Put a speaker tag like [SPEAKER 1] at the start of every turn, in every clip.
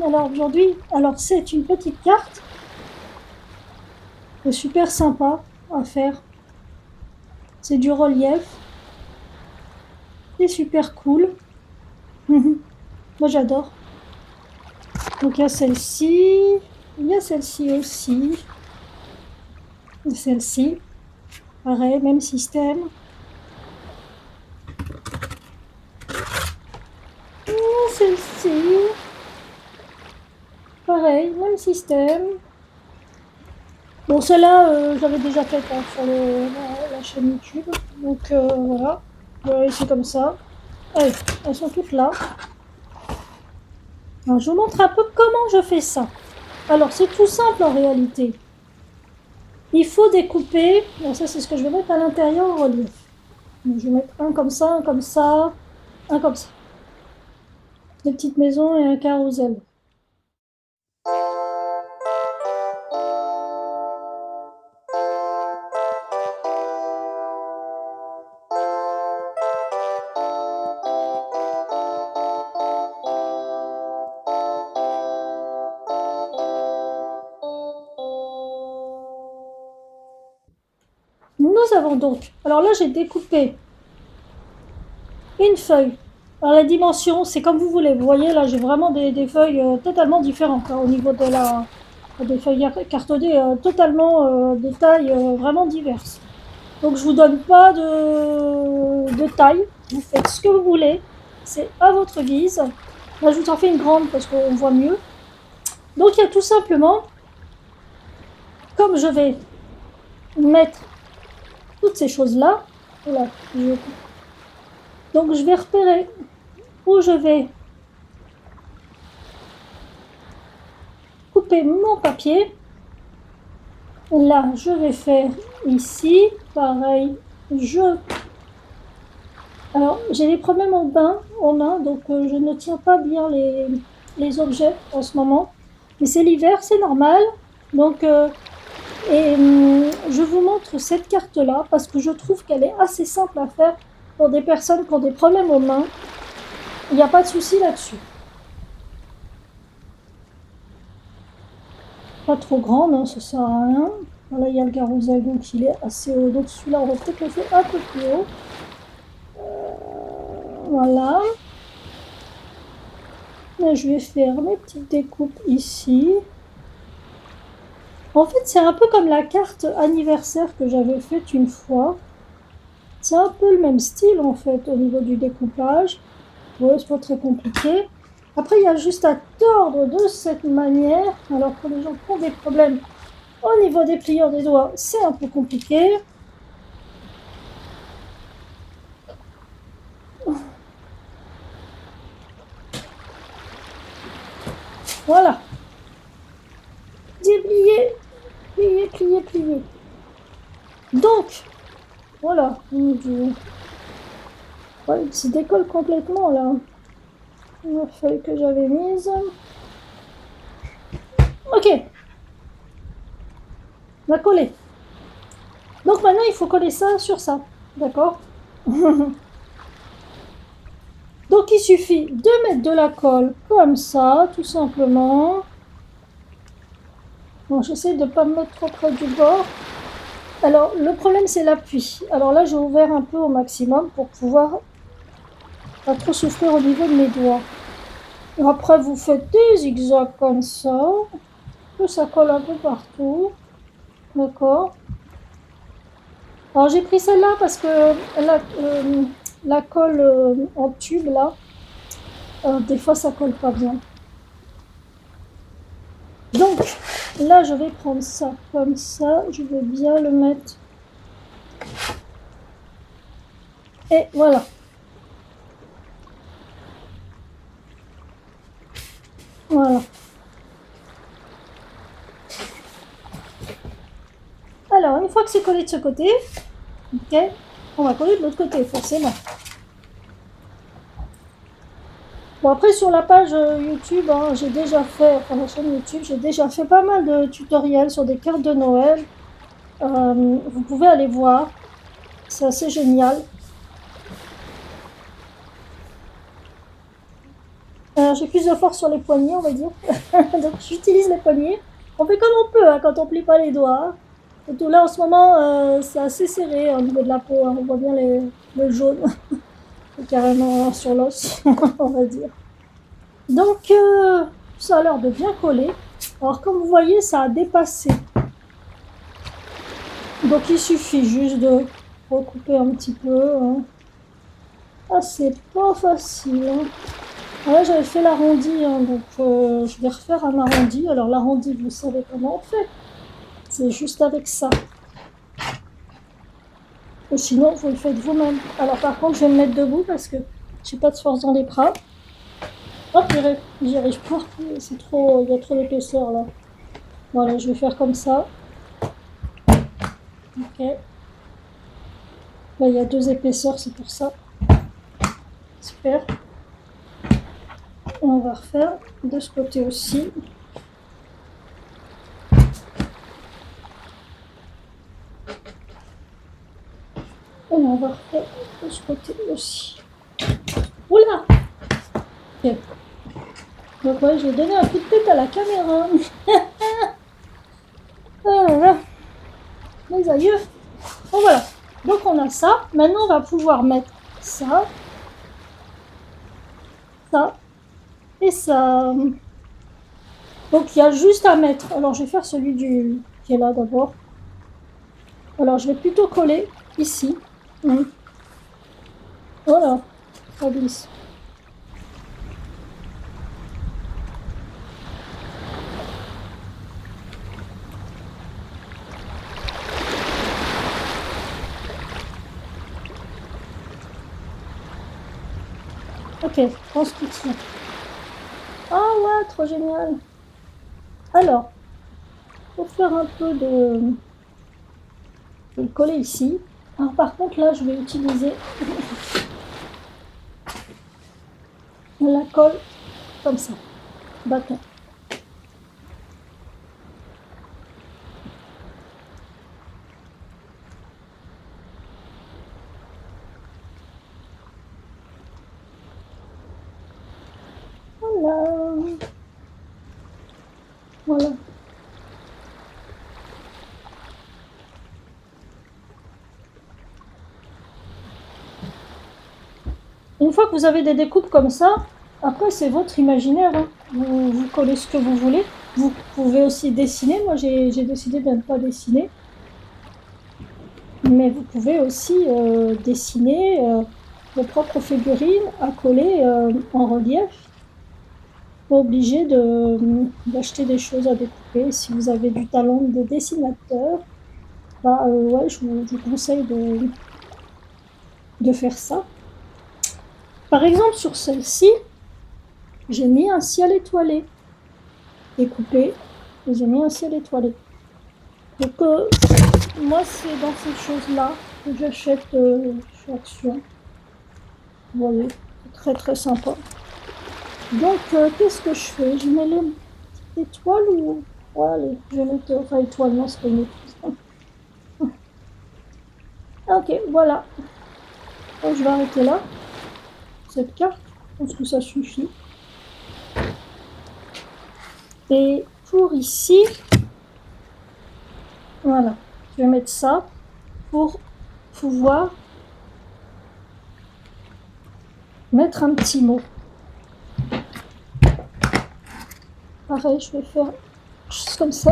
[SPEAKER 1] Alors aujourd'hui, c'est une petite carte. C'est super sympa à faire. C'est du relief. C'est super cool. Moi j'adore. Donc il y a celle-ci. Il y a celle-ci aussi. Et celle-ci. Pareil, même système. Et celle-ci. Pareil, même système. Bon, celle-là, j'avais déjà faite sur la chaîne YouTube. Donc voilà. Voilà, c'est comme ça. Allez, elles sont toutes là. Alors, je vous montre un peu comment je fais ça. Alors, c'est tout simple en réalité. Il faut découper. Alors, ça, c'est ce que je vais mettre à l'intérieur en relief. Donc, je vais mettre un comme ça, un comme ça, un comme ça. Des petites maisons et un carrousel. Nous avons donc. Alors là, j'ai découpé une feuille. Alors, la dimension, c'est comme vous voulez. Vous voyez, là, j'ai vraiment des feuilles totalement différentes au niveau de des feuilles cartonnées, totalement de tailles vraiment diverses. Donc je vous donne pas de taille, vous faites ce que vous voulez, c'est à votre guise. Là je vous en fais une grande parce qu'on voit mieux. Donc il y a tout simplement, comme je vais mettre toutes ces choses-là, voilà, donc je vais repérer où je vais couper mon papier. Là je vais faire ici, pareil, alors, j'ai des problèmes en main, donc je ne tiens pas bien les objets en ce moment. Mais c'est l'hiver, c'est normal. Donc, je vous montre cette carte-là parce que je trouve qu'elle est assez simple à faire pour des personnes qui ont des problèmes aux mains. Il n'y a pas de souci là-dessus. Pas trop grande, hein, ça sert à rien. Là, il y a le carrousel, donc il est assez haut. Donc celui-là, on va peut-être le faire un peu plus haut. Voilà. Là, je vais faire mes petites découpes ici. En fait, c'est un peu comme la carte anniversaire que j'avais faite une fois. C'est un peu le même style, en fait, au niveau du découpage. Ouais, c'est pas très compliqué. Après, il y a juste à tordre de cette manière. Alors, pour les gens qui ont des problèmes au niveau des pliants des doigts, c'est un peu compliqué. Voilà. Déplier, plier, plier, plier. Donc, voilà. Ouais, il se décolle complètement, là. La feuille que j'avais mise. Ok. On va coller. Donc maintenant, il faut coller ça sur ça. D'accord? Donc il suffit de mettre de la colle comme ça, tout simplement. Bon, j'essaie de ne pas me mettre trop près du bord. Alors, le problème, c'est l'appui. Alors là, j'ai ouvert un peu au maximum pour pouvoir pas trop souffrir au niveau de mes doigts. Après, vous faites des zigzags comme ça. Que ça colle un peu partout. D'accord? Alors, j'ai pris celle-là parce que la colle en tube, là, des fois, ça colle pas bien. Donc, là, je vais prendre ça comme ça. Je vais bien le mettre. Et voilà. Voilà. Alors, une fois que c'est collé de ce côté, ok, on va coller de l'autre côté, forcément. Bon, après, sur la page YouTube, hein, j'ai déjà fait, enfin, la chaîne YouTube, j'ai déjà fait pas mal de tutoriels sur des cartes de Noël. Vous pouvez aller voir. C'est assez génial. j'ai plus de force sur les poignets, on va dire. Donc j'utilise les poignets. On fait comme on peut hein, quand on plie pas les doigts. Hein. Surtout là, en ce moment, c'est assez serré au niveau de la peau. Hein. On voit bien le jaune. C'est carrément sur l'os, on va dire. Donc, ça a l'air de bien coller. Alors, comme vous voyez, ça a dépassé. Donc, il suffit juste de recouper un petit peu. Hein. Ah, c'est pas facile. Hein. Là, j'avais fait l'arrondi, hein, donc je vais refaire un arrondi. Alors, l'arrondi, vous savez comment on fait. C'est juste avec ça. Ou sinon, vous le faites vous-même. Alors, par contre, je vais me mettre debout parce que j'ai pas de force dans les bras. Oh, purée, j'y arrive pas. C'est trop, il y a trop d'épaisseur là. Voilà, je vais faire comme ça. Ok. Là, il y a 2 épaisseurs, c'est pour ça. Super. Et on va refaire de ce côté aussi. Et on va refaire de ce côté aussi. Oula! Ok. Donc ouais, j'ai donné un coup de tête à la caméra. Oh là là. Les aïeux. Bon voilà. Donc on a ça. Maintenant, on va pouvoir mettre ça. Ça. Et ça. Donc il y a juste à mettre. Alors je vais faire celui qui est là d'abord. Alors je vais plutôt coller ici. Voilà, ça glisse. Ok, je pense qu'il tient. Ah ouais, trop génial. Alors, pour faire un peu de... Je vais le coller ici. Alors par contre là, je vais utiliser la colle comme ça, bâton. Voilà. Voilà. Une fois que vous avez des découpes comme ça, après c'est votre imaginaire. Hein. Vous collez ce que vous voulez. Vous pouvez aussi dessiner. Moi j'ai décidé de ne pas dessiner. Mais vous pouvez aussi dessiner vos propres figurines à coller en relief. Pas obligé d'acheter des choses à découper. Si vous avez du talent de dessinateur, bah ouais, je vous conseille de faire ça. Par exemple, sur celle-ci, j'ai mis un ciel étoilé découpé et j'ai mis un ciel étoilé. Donc moi, c'est dans ces choses-là que j'achète chez Action. Vous voyez, c'est très très sympa. Donc, qu'est-ce que je fais? Je mets les petites étoiles ou... Ouais, allez, je vais mettre... Enfin, étoile, non, c'est pas une étoile. Ok, voilà. Donc, je vais arrêter là. Cette carte, je pense que ça suffit. Et pour ici, voilà. Je vais mettre ça pour pouvoir mettre un petit mot. Pareil, je vais faire juste comme ça.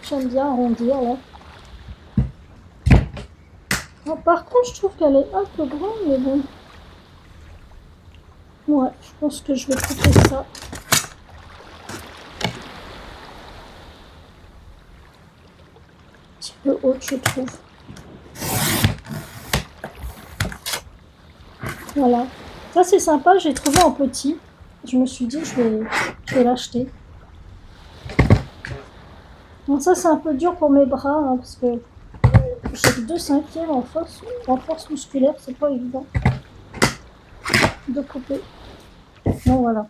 [SPEAKER 1] J'aime bien arrondir là. Alors, par contre, je trouve qu'elle est un peu grande, mais bon. Ouais, je pense que je vais couper ça. Un petit peu haute, je trouve. Voilà. Ça, c'est sympa. J'ai trouvé en petit. Je me suis dit, je vais l'acheter. Bon, ça, c'est un peu dur pour mes bras, hein, parce que j'ai 2/5 en force musculaire. C'est pas évident de couper. Bon, voilà.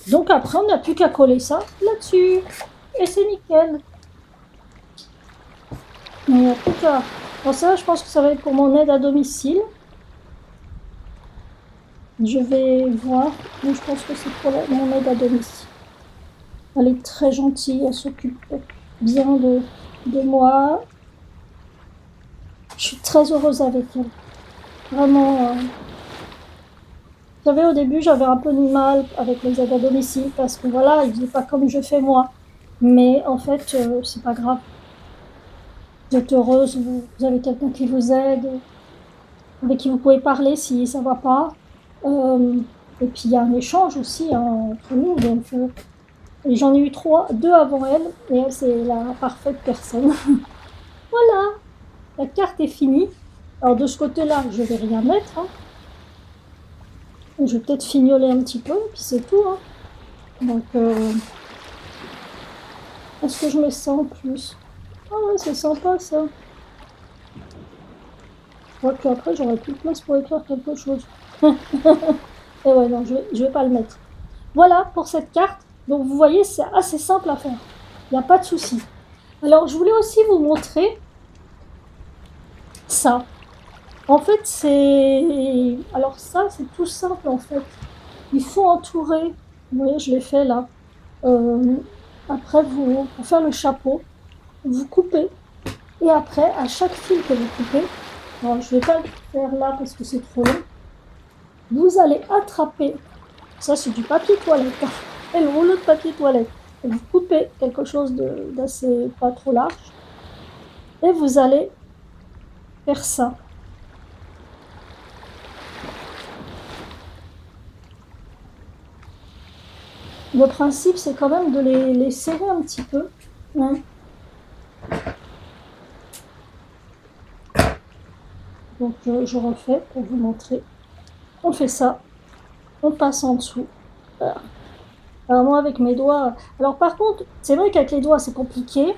[SPEAKER 1] Donc, après, on n'a plus qu'à coller ça là-dessus. Et c'est nickel. Il n'y a plus qu'à... Bon, ça, je pense que ça va être pour mon aide à domicile. Je vais voir, mais je pense que c'est pour mon aide à domicile. Elle est très gentille, elle s'occupe bien de moi. Je suis très heureuse avec elle. Vraiment, vous savez, au début, j'avais un peu de mal avec les aides à domicile parce que voilà, ils faisaient pas comme je fais moi. Mais en fait, c'est pas grave. Vous êtes heureuse, vous avez quelqu'un qui vous aide, avec qui vous pouvez parler si ça va pas. Euh, et puis il y a un échange aussi hein, entre nous. Donc, et j'en ai eu deux avant elle, et elle, c'est la parfaite personne. Voilà, la carte est finie. Alors de ce côté-là, je vais rien mettre. Hein. Je vais peut-être fignoler un petit peu, puis c'est tout. Hein. Donc, est-ce que je mets ça en plus? Ah ouais, c'est sympa ça. Ouais, puis après, j'aurais plus de place pour écrire quelque chose. Et ouais, non, je vais pas le mettre. Voilà pour cette carte. Donc, vous voyez, c'est assez simple à faire. Il n'y a pas de souci. Alors, je voulais aussi vous montrer ça. En fait, c'est... Alors ça, c'est tout simple, en fait. Il faut entourer... Vous voyez, je l'ai fait là. Euh, Après, pour faire le chapeau, vous coupez. Et après, à chaque fil que vous coupez, alors je ne vais pas le faire là parce que c'est trop long, vous allez attraper, ça c'est du papier toilette, hein, et le rouleau de papier toilette. Et vous coupez quelque chose d'assez pas trop large et vous allez faire ça. Le principe, c'est quand même de les serrer un petit peu. Hein. Donc, je refais pour vous montrer. On fait ça, on passe en dessous. Voilà. Alors, moi, avec mes doigts. Alors, par contre, c'est vrai qu'avec les doigts, c'est compliqué,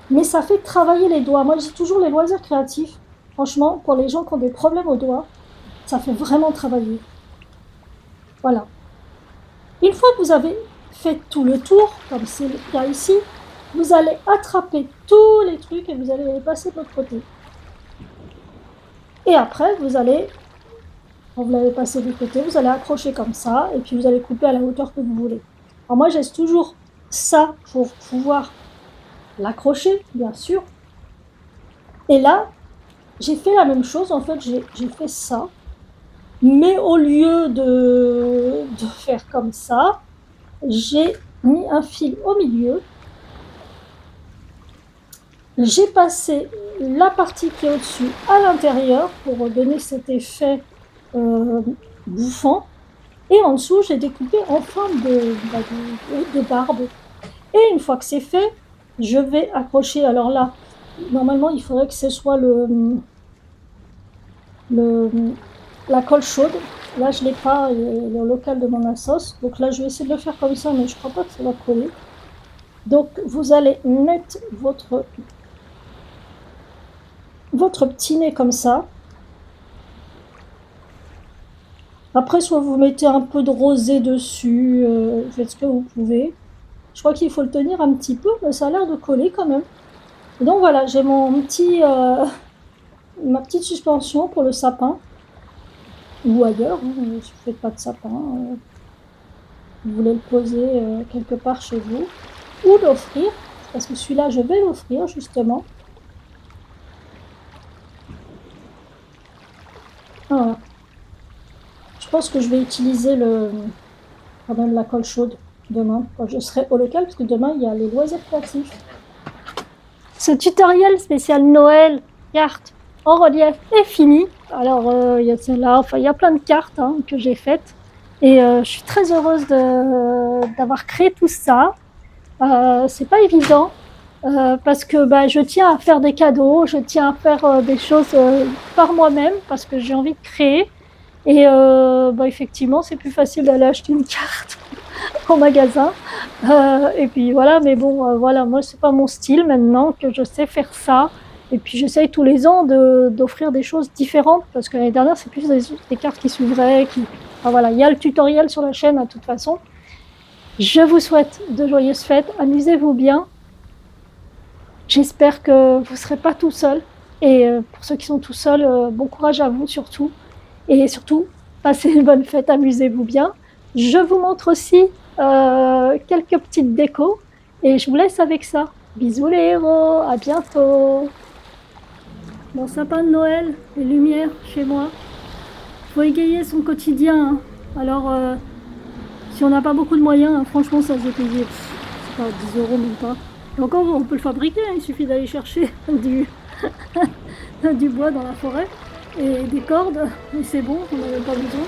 [SPEAKER 1] mais ça fait travailler les doigts. Moi, je dis toujours les loisirs créatifs. Franchement, pour les gens qui ont des problèmes aux doigts, ça fait vraiment travailler. Voilà. Une fois que vous avez fait tout le tour, comme c'est le cas ici, vous allez attraper tous les trucs et vous allez les passer de l'autre côté. Et après, quand vous l'avez passé du côté, vous allez accrocher comme ça et puis vous allez couper à la hauteur que vous voulez. Alors moi, j'ai toujours ça pour pouvoir l'accrocher, bien sûr. Et là, j'ai fait la même chose. En fait, j'ai fait ça. Mais au lieu de faire comme ça, j'ai mis un fil au milieu. J'ai passé la partie qui est au-dessus à l'intérieur pour donner cet effet euh, bouffant. Et en dessous, j'ai découpé en forme de barbe. Et une fois que c'est fait, je vais accrocher. Alors là, normalement, il faudrait que ce soit le, la colle chaude. Là, je ne l'ai pas, le local de mon Asos. Donc là, je vais essayer de le faire comme ça, mais je ne crois pas que ça va coller. Donc, vous allez mettre votre petit nez comme ça. Après, soit vous mettez un peu de rosé dessus, faites ce que vous pouvez. Je crois qu'il faut le tenir un petit peu, mais ça a l'air de coller quand même. Et donc voilà, j'ai ma petite suspension pour le sapin, ou ailleurs, hein, si vous ne faites pas de sapin, vous voulez le poser quelque part chez vous, ou l'offrir, parce que celui-là, je vais l'offrir justement. Voilà. Je pense que je vais utiliser quand même la colle chaude demain, quand je serai au local, parce que demain, il y a les loisirs créatifs. Ce tutoriel spécial Noël, cartes en relief est fini. Alors, il y a celle-là, enfin, il y a plein de cartes hein, que j'ai faites. Et je suis très heureuse d'avoir créé tout ça. C'est pas évident parce que je tiens à faire des cadeaux, je tiens à faire des choses par moi-même parce que j'ai envie de créer. Et effectivement, c'est plus facile d'aller acheter une carte au magasin. Et puis voilà, mais bon, voilà, moi, c'est pas mon style maintenant que je sais faire ça. Et puis j'essaye tous les ans d'offrir des choses différentes parce que l'année dernière, c'est plus des cartes qui s'ouvraient. Enfin, voilà, il y a le tutoriel sur la chaîne de toute façon. Je vous souhaite de joyeuses fêtes, amusez-vous bien. J'espère que vous ne serez pas tout seul. Et pour ceux qui sont tout seuls, bon courage à vous surtout. Et surtout, Passez une bonne fête, amusez-vous bien. Je vous montre aussi quelques petites décos et je vous laisse avec ça. Bisous les héros, à bientôt. Mon sapin de Noël, les lumières chez moi. Faut égayer son quotidien, hein. Alors, si on n'a pas beaucoup de moyens, hein, franchement, ça se fait payer, je sais pas, 10 euros même pas. Et encore, on peut le fabriquer, hein, il suffit d'aller chercher du bois dans la forêt et des cordes, et c'est bon, on n'en a même pas besoin.